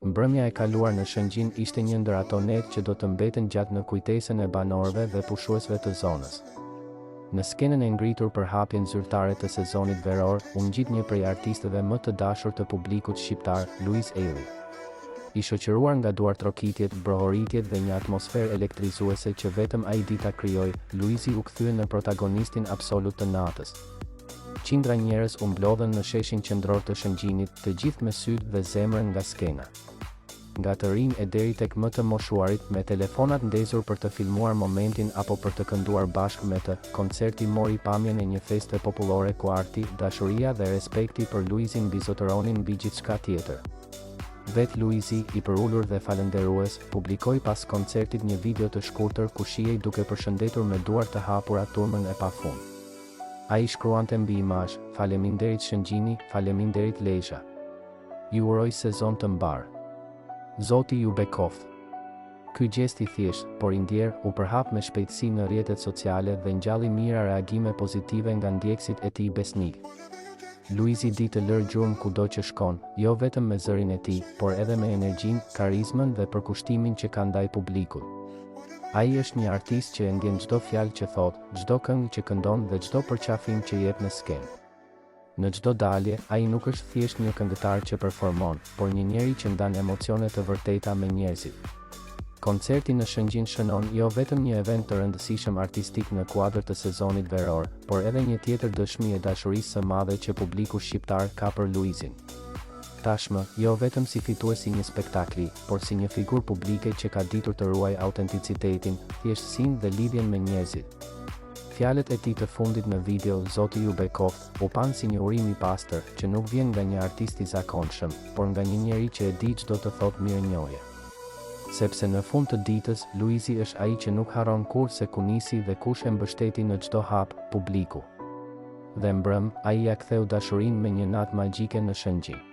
Mbrëmja e kaluar në Shëngjin ishte një ndër ato net që do të mbeten gjatë në kujtesën e banorëve dhe pushuesve të zonës. Në skenën e ngritur për hapjen zyrtare të sezonit veror, u ngjit një prej artistëve më të dashur të publikut shqiptar, Luiz Eili. I shoqëruar nga duartrokitjet, brohoritjet dhe një atmosferë elektrizuese që vetëm ai di ta krijojë, Luizi u kthye në protagonistin absolut të natës. Qindra njerëz u mblodhen në sheshin qendror të Shëngjinit, të gjithë me sy dhe zemrën nga skena. Nga të rinj e deri tek më të moshuarit, me telefonat ndezur për të filmuar momentin apo për të kënduar bashkë me të, koncerti mori pamjen e një feste popullore ku arti, dashuria dhe respekti për Luizin mbizotëronin mbi gjithçka tjetër. Vet Luizi, i përullur dhe falënderues, publikoi pas koncertit një video të shkurtër ku shihej duke përshëndetur me duar të hapura turmën e pafund. Ai shkruante mbi imazh: "Faleminderit Shëngjini, faleminderit Lezhë. Ju uroj sezon të mbar. Zoti ju bekoft." Ky gjest i thjesht, por i ndjerë, u përhap me shpejtësi në rrjetet sociale dhe ngjalli mira reagime pozitive nga ndjekësit e tij besnik. Luizi di të lërë gjurmë kudo që shkon, jo vetëm me zërin e tij, por edhe me energjinë, karizmën dhe përkushtimin që ka ndaj publikut. Ai është një artist që e ndjen çdo fjalë që thot, çdo këngë që këndon dhe çdo përqafim që jep në skenë. Në çdo dalje, ai nuk është thjesht një këngëtar që performon, por një njeri që ndan emocione të vërteta me njerëzit. Koncerti në Shëngjin shënon jo vetëm një event të rëndësishëm artistik në kuadër të sezonit veror, por edhe një tjetër dëshmi e dashurisë së madhe që publiku shqiptar ka për Luizin. Tashmë, jo vetëm si fituesi një spektakli, por si një figurë publike që ka ditur të ruaj autenticitetin, thjeshtësinë dhe lidhjen me njerëzit. Fjalët e tij të fundit në video, Zoti ju bekoft, u pan si një urim i pastër, që nuk vjen nga një artist i zakonshëm, por nga një njeri që e di çdo të thotë mirënjohje. Sepse në fund të ditës, Luizi është ai që nuk harron kurrë se ku nisi dhe kush e mbështeti në çdo hap, publiku. Dhe mbrëm, ai ja ktheu dashurinë me një natë magjike në Shëngjin.